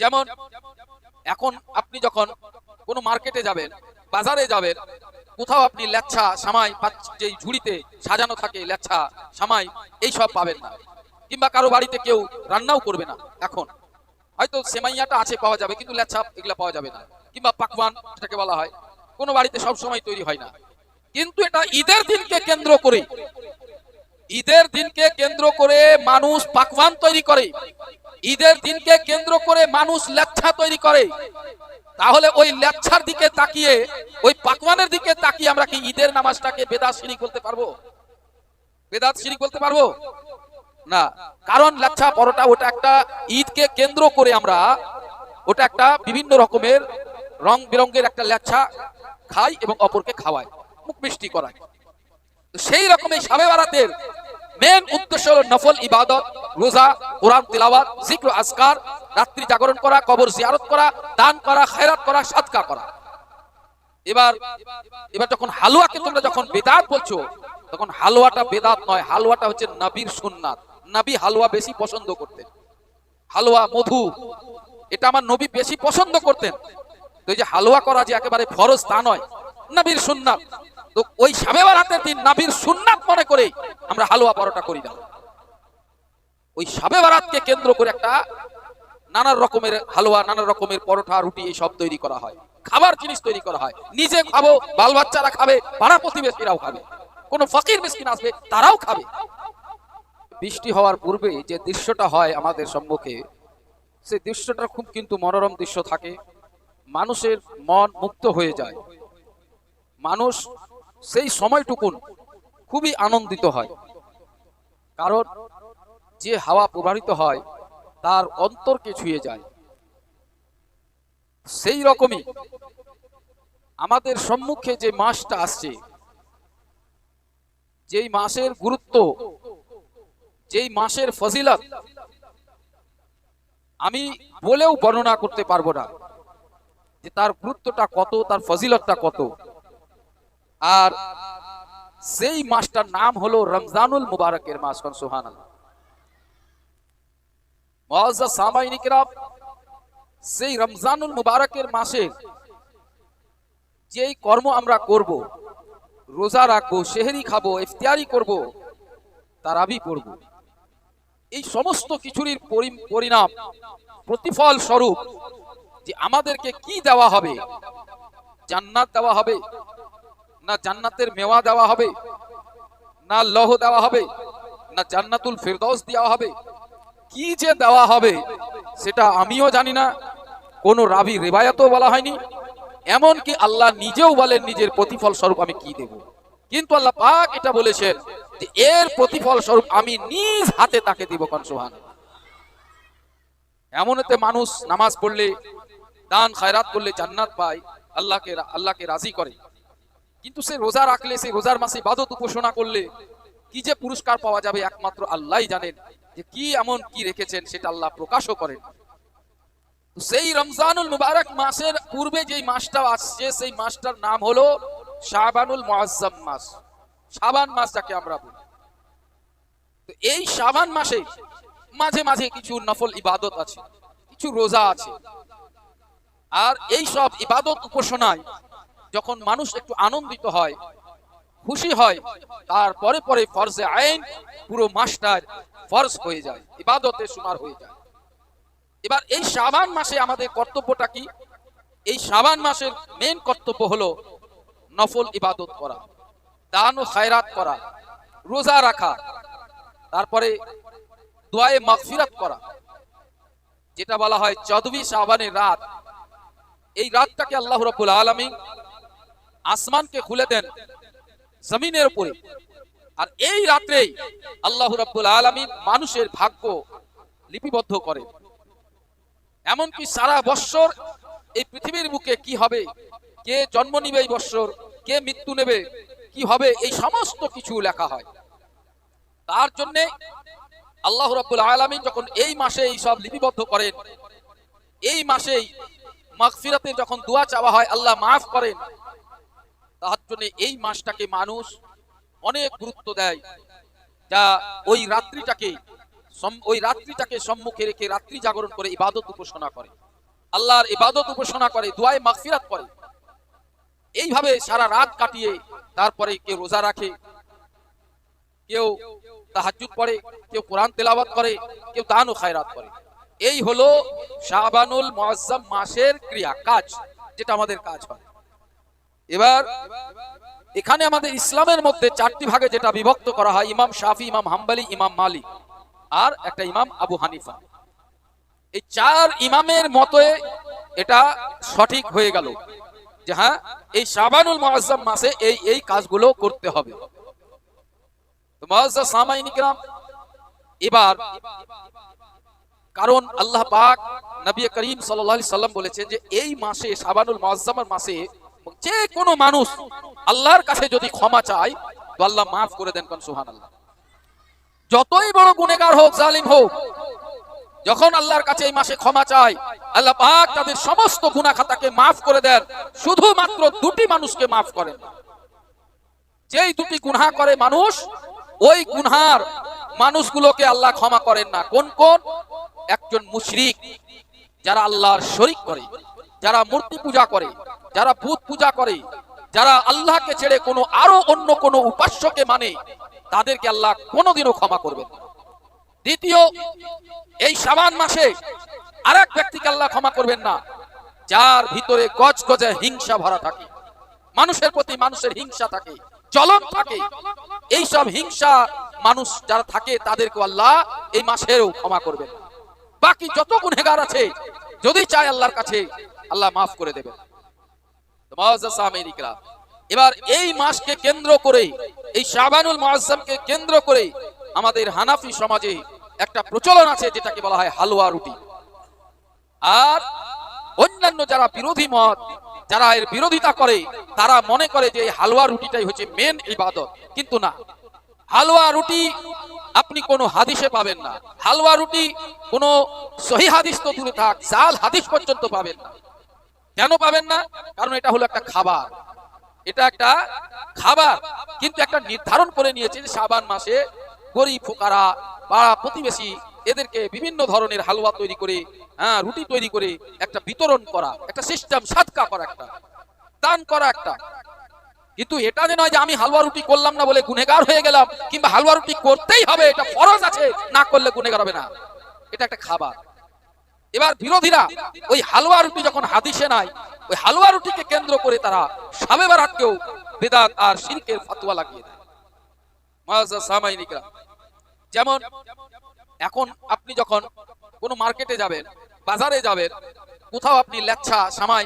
যেমন এখন আপনি যখন কোনো মার্কেটে যাবেন, বাজারে যাবেন, কোথাও আপনি লেচ্ছা সামাই যেই ঝুড়িতে সাজানো থাকে লেচ্ছা সামাই এইসব পাবেন না, কিংবা কারো বাড়িতে কেউ রান্নাও করবে না। এখন হয়তো সেমাইয়াটা আছে, পাওয়া যাবে, কিন্তু লেচ্ছা এগুলা পাওয়া যাবে না, কিংবা পাকওয়ান যেটাকে বলা হয় কোনো বাড়িতে সব সময় তৈরি হয় না। কিন্তু এটা ঈদের দিনকে কেন্দ্র করে, ঈদের দিনকে কেন্দ্র করে মানুষ পাকওয়ান তৈরি করে, ঈদের দিনকে কেন্দ্র করে মানুষ লেচ্ছা তৈরি করে। তাহলে ওই লেচ্ছার দিকে তাকিয়ে, ওই পাকওয়ানের দিকে তাকিয়ে আমরা কি ঈদের নামাজটাকে বেদাত শিরিক বলতে পারবো? বেদাত শিরিক বলতে পারবো না। কারণ লেচ্ছা পরোটা ওটা একটা ঈদকে কেন্দ্র করে আমরা ওটা একটা বিভিন্ন রকমের রং বেরঙের একটা লেচ্ছা খাই এবং অপরকে খাওয়াই, মুখ মিষ্টি করাই। সেই রকম এই শবে বারাতের মেন উদ্দেশ্য হলো নফল ইবাদত, রোজা, কোরআন তিলাওয়াত, জিক্র আজকার, রাত্রি জাগরণ করা, কবর জিয়ারত করা, দান করা, খায়রাত করা, সাদকা করা। এবার এবার যখন হালুয়াকে তোমরা যখন বেদাত বলছো, তখন হালুয়াটা বেদাত নয়, হালুয়াটা হচ্ছে নবীর সুন্নাত। নবী হালুয়া বেশি পছন্দ করতেন, হালুয়া মধু এটা আমার নবী বেশি পছন্দ করতেন। তো এই যে হালুয়া করা যে একেবারে ফরজ তা নয়, নবীর সুন্নাত। তো ওই শবে বারাতের দিন নবীর সুন্নাত মনে করে আমরা হালুয়া পরোটা করি না। ওই শবে বারাতকে কেন্দ্র করে একটা নানা রকমের হালুয়া, নানা রকমের পরোটা, রুটি এইসব তৈরি করা হয়, খাবার জিনিস তৈরি করা হয়। নিজে খাবো, বাল বাচ্চারা খাবে, পাড়া প্রতিবেশীরাও খাবে, কোন ফকির মিসকিন আসবে তারাও খাবে। বৃষ্টি হওয়ার পূর্বে যে দৃশ্যটা হয় আমাদের সম্মুখে, সেই দৃশ্যটা খুব কিন্তু মনোরম দৃশ্য থাকে। মানুষের মন মুক্ত হয়ে যায়, মানুষ সেই সময়টুকুন খুবই আনন্দিত হয়। কারণ যে হাওয়া প্রবাহিত হয় তার অন্তরকে ছুঁয়ে যায়। সেই রকমই আমাদের সম্মুখে যে মাসটা আসছে, যেই মাসের গুরুত্ব, যেই মাসের ফজিলত আমি বলেও বর্ণনা করতে পারবো না যে তার গুরুত্বটা কত, তার ফজিলতটা কত। আর সেই মাসটার নাম হলো রমজানুল মুবারকের মাস। সুবহানাল্লাহ। মুআজ্জাজ সামাইনী কিরাম, সেই রমজানুল মুবারকের মাসে যেই কর্ম আমরা করব, রোজা রাখবো, সেহরি খাবো, ইফতারি করব, তারাবি পড়ব, এই সমস্ত কিছুরই পরিণাম, প্রতিফল স্বরূপ যে আমাদেরকে কি দেওয়া হবে, জান্নাত দেওয়া হবে না, জান্নাতের মেওয়া দেওয়া হবে না, লৌহ দেওয়া হবে না, জান্নাতুল ফিরদৌস দেওয়া হবে, কি যে দেওয়া হবে সেটা আমিও জানি না, কোন রাবি রিবায়াতও বলা হয়নি, এমনকি আল্লাহ নিজেও বলেন নিজের প্রতিফল স্বরূপ আমি কি দেব। কিন্তু আল্লাহ পাক এটা বলেছেন যে এর প্রতিফল স্বরূপ আমি নিজ হাতে তাকে দিব। সুবহানাল্লাহ। এমনতে মানুষ নামাজ পড়লে, দান খায়রাত করলে জান্নাত পায়, আল্লাহকে রাজি করে। কিন্তু সে রোজা রাখলে, সে রোজার মাসে ইবাদত উপাসনা করলে কি যে পুরস্কার পাওয়া যাবে একমাত্র আল্লাহই জানেন। যে কি এমন কি রেখেছেন সেটা আল্লাহ প্রকাশও করেন। সেই রমজানুল মুবারক মাসের পূর্বে যে মাসটা আসছে, সেই মাসটার নাম হলো শাবানুল মুআজ্জাম মাস, শাবান মাস যাকে আমরা বলি। তো এই শাবান মাসে মাঝে মাঝে কিছু নফল ইবাদত আছে, কিছু রোজা আছে। আর এই সব ইবাদত উপাসনায় যখন মানুষ একটু আনন্দিত হয়, খুশি হয়, তারপরে পরে ফরজে আইন পুরো মাসটার ফরজ হয়ে যায়, ইবাদতে শুমার হয়ে যায়। এবার এই শাবান মাসে আমাদের কর্তব্যটা কি? এই শাবান মাসের মেন কর্তব্য হলো নফল ইবাদত করা, দান ও খায়রাত করা, রোজা রাখা, তারপরে দোয়ায়ে মাগফিরাত করা, যেটা বলা হয় 14 শাবানের রাত। এই রাতটাকে আল্লাহ রাব্বুল আলামিন আসমানকে খুলে দেন জমিনের উপরে, আর এই রাত্রেই আল্লাহ রাব্বুল আলামিন মানুষের ভাগ্য লিপিবদ্ধ করেন। এমনকি সারা বৎসর এই পৃথিবীর বুকে কি হবে, কে জন্ম নিবে এই বৎসর, কে মৃত্যু নেবে, কি হবে, এই সমস্ত কিছু লেখা হয়। তার জন্য আল্লাহ রাব্বুল আলামিন যখন এই মাসে এই সব লিপিবদ্ধ করেন, এই মাসেই মাগফিরাতের যখন দোয়া চাওয়া হয় আল্লাহ মাফ করেন, তার জন্য এই মাসটাকে মানুষ অনেক গুরুত্ব দেয়। যা ওই রাত্রিটাকে সম্মুখে রেখে রাত্রি জাগরণ করে ইবাদত উপাসনা করে। আল্লাহর ইবাদত উপাসনা করে, দুআয়ে মাগফিরাত করে। এইভাবে সারা রাত কাটিয়ে তারপরে কেউ রোজা রাখে, কেউ তাহাজ্জুদ পড়ে, কেউ কোরআন তেলাওয়াত করে, কেউ দান ও খায়রাত করে। এই হলো শাবানুল মুআজ্জাম মাসের ক্রিয়া কাজ, যেটা আমাদের কাজ হয়। এবার এখানে আমাদের ইসলামের মধ্যে চারটি ভাগে যেটা বিভক্ত করা হয়, ইমাম শাফি, ইমাম হাম্বলি, ইমাম মালিক আর একটা ইমাম আবু হানিফা। এই চার ইমামের মতে এটা সঠিক হয়ে গেল যে হ্যাঁ, এই শাবানুল মুআজ্জাম মাসে এই এই কাজগুলো করতে হবে। তো মুআজ্জাজ সামাইন কিরাম, এবার কারণ আল্লাহ পাক নবী করিম সাল্লাল্লাহু আলাইহি সাল্লাম বলেছেন যে এই মাসে শাবানুল মুআজ্জামের মাসে যে কোনো মানুষ আল্লাহর কাছে যদি ক্ষমা চায় তো আল্লাহ মাফ করে দেন। কোন সুবহানাল্লাহ। যতই বড় গুনাহগার হোক, জালিম হোক, যখন আল্লাহর কাছে এই মাসে ক্ষমা চায় আল্লাহ পাক তাদের সমস্ত গুনাহ খাতাকে মাফ করে দেন। শুধুমাত্র দুটি মানুষকে মাফ করেন না। যেই দুটি গুনাহ করে মানুষ, ওই গুনাহর মানুষগুলোকে আল্লাহ ক্ষমা করেন না। কোন কোন? একজন মুশরিক, যারা আল্লাহর শরীক করে, যারা মূর্তি পূজা করে, যারা ভূত পূজা করে, যারা আল্লাহকে ছেড়ে কোনো আরো অন্য কোনো উপাস্যকে মানে, তাদেরকে আল্লাহ কোনোদিনও ক্ষমা করবেন না। দ্বিতীয়, এই শাবান মাসে আরেক ব্যক্তিকে আল্লাহ ক্ষমা করবেন না, যার ভিতরে গজগজে হিংসা ভরা থাকে, মানুষের প্রতি মানুষের হিংসা থাকে, জ্বলন থাকে। এই সব হিংসা মানুষ যারা থাকে তাদেরকে আল্লাহ এই মাসেও ক্ষমা করবেন। বাকি যত গুনাহগার আছে যদি চায় আল্লাহর কাছে আল্লাহ মাফ করে দেবেন। এবার এই মাসকে কেন্দ্র করে, এই শাবানুল মুআজ্জামকে কেন্দ্র করে আমাদের হানাফি সমাজে একটা প্রচলন আছে যেটাকে বলা হয় হালুয়া রুটি। আর অন্যান্য যারা বিরোধী মত, যারা এর বিরোধিতা করে, তারা মনে করে যে এই হালুয়া রুটিটাই হচ্ছে মেন ইবাদত। কিন্তু না, হালুয়া রুটি আপনি কোনো হাদিসে পাবেন না। হালুয়া রুটি কোনো সহিহ হাদিস তো দূরে থাক, জাল হাদিস পর্যন্ত পাবেন না। কেন পাবেন না? কারণ এটা হলো একটা খাবার, এটা একটা খাবার। কিন্তু একটা নির্ধারণ করে নিয়েছে যে শাবান মাসে গরিব ফুকারা বা প্রতিবেশী এদেরকে বিভিন্ন ধরনের হালুয়া তৈরি করে, রুটি তৈরি করে একটা বিতরণ করা, একটা সিস্টেম, সাদকা করা, একটা দান করা একটা। কিন্তু এটা যে নয় যে আমি হালুয়া রুটি করলাম না বলে গুনাহগার হয়ে গেলাম, কিংবা হালুয়া রুটি করতেই হবে, এটা ফরজ আছে, না করলে গুনাহগার হবে না। এটা একটা খাবার। এবার বিরোধীরা ওই হালুয়া রুটি যখন হাদিসে নাই, ওই হালুয়া রুটিকে কেন্দ্র করে তারা শবে বারাতকেও বিদআত আর শিরকের ফতোয়া লাগিয়ে দেয়। মুআজ্জাজ সামাইন ইকরাম, যেমন এখন আপনি যখন কোনো মার্কেটে যাবেন, বাজারে যাবেন, কোথাও আপনি লেচ্ছা সামাই,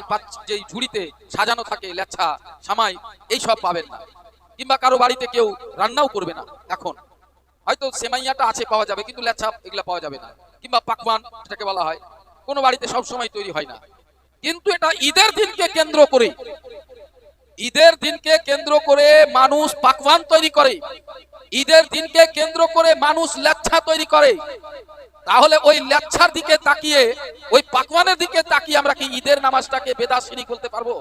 যেই ঝুড়িতে সাজানো থাকে লেচ্ছা সামাই, এই সব পাবেন না। কিংবা কারো বাড়িতে কেউ রান্নাও করবে না। এখন হয়তো সেমাইয়াটা আছে, পাওয়া যাবে, কিন্তু লেচ্ছা এগুলা পাওয়া যাবে না। কিংবা পাকওয়ান যেটাকে বলা হয়, কোনো বাড়িতে সব সময় তৈরি হয় না। কিন্তু এটা ঈদের দিনকে কেন্দ্র করে, ঈদের দিনকে কেন্দ্র করে মানুষ পাকওয়ান তৈরি করে, ঈদের দিনকে কেন্দ্র করে মানুষ লেচ্ছা তৈরি করে। তাহলে ওই লেচ্ছার দিকে তাকিয়ে, ওই পাকওয়ানের দিকে তাকিয়ে আমরা কি ঈদের নামাজটাকে বেদাত শিরিক বলতে পারবো?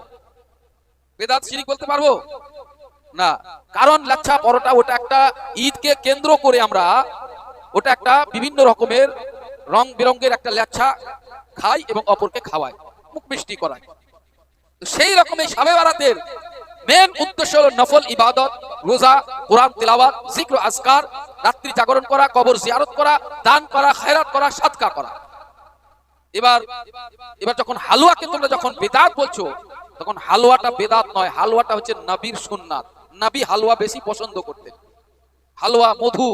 বেদাত শিরিক বলতে পারবো না। কারণ লেচ্ছা পরোটা ওটা একটা ঈদকে কেন্দ্র করে আমরা ওটা একটা বিভিন্ন রকমের রং বেরঙের একটা লেচ্ছা খাই এবং অপরকে খাওয়াই, মুখ মিষ্টি করাই। সেই রকমের শবে বারাতের মেন উদ্দেশ্য হলো নফল ইবাদত, রোজা, কোরআন তিলাওয়াত, জিক্র আজকার, রাত্রি জাগরণ করা, কবর জিয়ারত করা, দান করা, খায়রাত করা, সাদকা করা। এবার যখন হালুয়াকে তোমরা যখন বেদাত বলছো, তখন হালুয়াটা বেদাত নয়, হালুয়াটা হচ্ছে নবীর সুন্নাত। নবী হালুয়া বেশি পছন্দ করতেন। হালুয়া, মধু,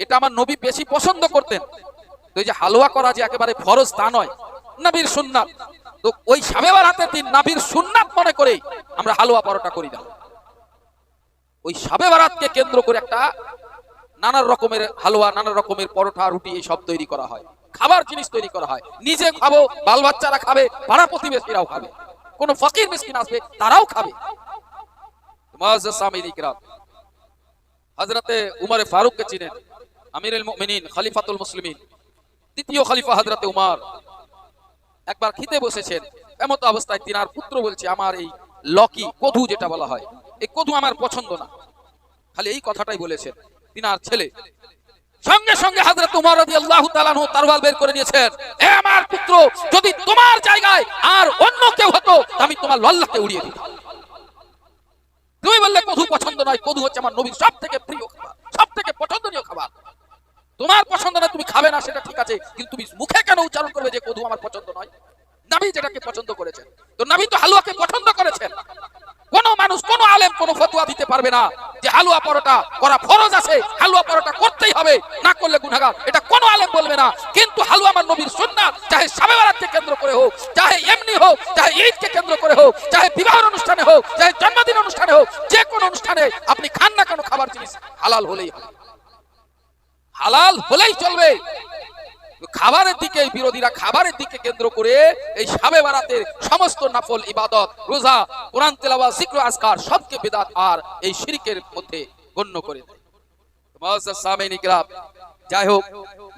এটা আমার নবী বেশি পছন্দ করতেন। তো এই যে হালুয়া করা যে একেবারে ফরজ তা নয়, নবীর সুন্নাত। তো ওই শবে বারাতের দিন নবীর সুন্নাত মনে করে আমরা হালুয়া পরোটা করি না। ওই শবে বারাতকে কেন্দ্র করে একটা নানা রকমের হালুয়া, নানা রকমের পরোটা, রুটি এই সব তৈরি করা হয়, খাবার জিনিস তৈরি করা হয়। নিজে খাবো, বাল বাচ্চারা খাবে, পাড়া প্রতিবেশীরাও খাবে, কোন ফকির মিসকিন আসবে তারাও খাবে। মুআজ্জাজ সামিন ইকরাম, হযরতে উমর ফারুক কে চিনেন, আমিরুল মুমিনিন, খলিফাতুল মুসলিমিন, দ্বিতীয় খলিফা হযরতে উমর। একবার খেতে বসেছেন, এমত অবস্থায় তিনার পুত্র বলছে, আমার এই লকি, কদু যেটা বলা হয়, এই কদু আমার পছন্দ না। খালি এই কথাটাই বলেছেন তিনার ছেলে। সঙ্গে সঙ্গে হযরত উমর রাদিয়াল্লাহু তাআলা আনহু তরবাল বের করে নিয়েছেন। এ আমার পুত্র, যদি তোমার জায়গায় আর অন্য কেউ হতো আমি তোমার লল্লাকে উড়িয়ে দিতাম। তুমি বললে কদু পছন্দ নয়, কদু হচ্ছে আমার নবীর সবথেকে প্রিয় খাবার, সবথেকে পছন্দনীয় খাবার। তোমার পছন্দ না, তুমি খাবে না, সেটা ঠিক আছে, কিন্তু তুমি মুখে কেন উচ্চারণ করবে যে কদু আমার পছন্দ নয়? নবী যেটাকে পছন্দ করেছেন, তো নবী তো হালুয়াকে পছন্দ করেছেন। কোন মানুষ, কোন আলেম কোন ফতোয়া দিতে পারবে না যে হালুয়া পরোটা করা ফরজ আছে, হালুয়া পরোটা করতেই হবে, না করলে গুনাহগার, এটা কোন আলেম বলবে না। কিন্তু হালুয়া আমার নবীর সুন্নাত, চাহে শবে বরাতকে কেন্দ্র করে হোক, চাহে এমনি হোক, চাহে ঈদকে কেন্দ্র করে হোক, চাহে বিবাহের অনুষ্ঠানে হোক, চাহে জন্মদিন অনুষ্ঠানে হোক, যে কোনো অনুষ্ঠানে আপনি খান না কেন, খাবার জিনিস হালাল হলেই হবে, হালাল হলেই চলবে। খাবারের দিকে বিরোধীরা খাবারের দিকে কেন্দ্র করে এই শবে বরাতের সমস্ত নফল ইবাদত, রোজা, কোরআন তেলাওয়াত, জিক্র আজকার সবকে বিদআত আর এই শিরকের মধ্যে গণ্য করে দেয়। মুআজ্জাজ সামিঈন ইকরাম, যাই হোক,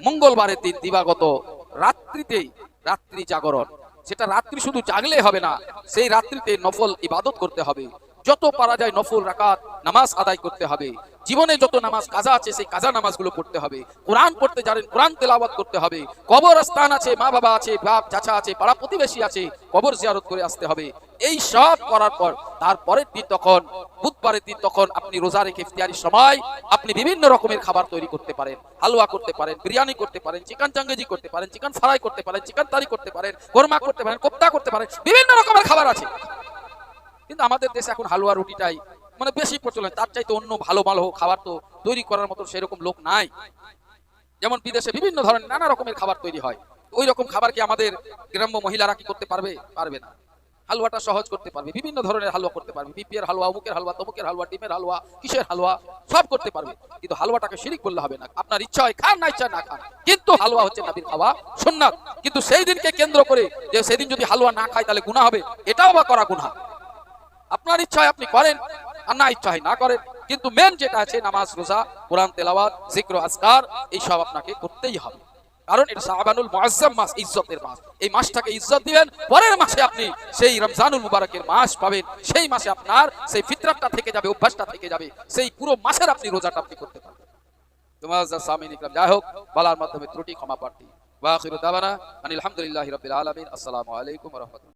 মঙ্গলবারের দিন দিবাগত রাত্রিতেই রাত্রি জাগরণ, সেটা রাত্রি শুধু জাগলে হবে না, সেই রাত্রিতে নফল ইবাদত করতে হবে। যত পারা যায় নফল রাকাত নামাজ আদায় করতে হবে। জীবনে যত নামাজ কাজা আছে সেই কাজা নামাজগুলো পড়তে হবে। কোরআন পড়তে জানেন, কোরআন তেলাওয়াত করতে হবে। কবরস্থান আছে, মা বাবা আছে, বাপ চাচা আছে, পাড়া প্রতিবেশী আছে, কবর জিয়ারত করে আসতে হবে। এই সব করার পর তারপরের দিন, তখন বুধবারের দিন, তখন আপনি রোজা রেখে ইফতারির সময় আপনি বিভিন্ন রকমের খাবার তৈরি করতে পারেন। হালুয়া করতে পারেন, বিরিয়ানি করতে পারেন, চিকেন চাঙ্গেজি করতে পারেন, চিকেন ফ্রাই করতে পারেন, চিকেন তারি করতে পারেন, কোরমা করতে পারেন, কোপ্তা করতে পারেন, বিভিন্ন রকমের খাবার আছে। কিন্তু আমাদের দেশে এখন হালুয়া রুটিটাই মানে বেশি প্রচলন, তার চাইতে অন্য ভালো ভালো খাবার তো তৈরি করার মতো সেরকম লোক নাই। যেমন বিদেশে বিভিন্ন ধরনের নানা রকমের খাবার তৈরি হয়, ওই রকম খাবার কি আমাদের গ্রাম্য মহিলারা কি করতে পারবে? পারবে না। হালুয়াটা সহজ করতে পারবে, বিভিন্ন ধরনের হালুয়া করতে পারবে, বিপিএর হালুয়া, অমুকের হালুয়া, তমুকের হালুয়া, ডিমের হালুয়া, কিসের হালুয়া, সব করতে পারবে। কিন্তু হালুয়াটাকে শিরিক বললে হবে না। আপনার ইচ্ছা হয় খান, না ইচ্ছা না খান, কিন্তু হালুয়া হচ্ছে নবীর খাওয়া সুন্নাত। কিন্তু সেই দিনকে কেন্দ্র করে যে সেদিন যদি হালুয়া না খায় তাহলে গুনাহ হবে, এটাও বা করা গুনাহ। আপনার ইচ্ছা হয় আপনি করেন, আর না ইচ্ছা হয় না করেন, কিন্তু মেন যেটা আছে নামাজ, রোজা, কোরআন তেলাওয়াত, জিক্র আজকার, এই সব আপনাকে করতেই হবে। কারণ এটা শাবানুল মুআজ্জাম মাস, ইজ্জতের মাস। এই মাসটাকে ইজ্জত দিবেন, পরের মাসে আপনি সেই রমজানুল মুবারকের মাস পাবেন। সেই মাসে আপনার সেই ফিতরাতটা থেকে যাবে, অভ্যাসটা থেকে যাবে, সেই পুরো মাসের আপনি রোজাটা আপনি করতে পারবেন। মুআজ্জাজ সামিঈন ইকরাম, যাই হোক, বলার মাধ্যমে ত্রুটি ক্ষমা প্রার্থী। ওয়া আখিরু দাওয়ানা আনিল হামদুলিল্লাহি রাব্বিল আলামিন। আসসালামু আলাইকুম ওয়া রাহমাতুল্লাহ।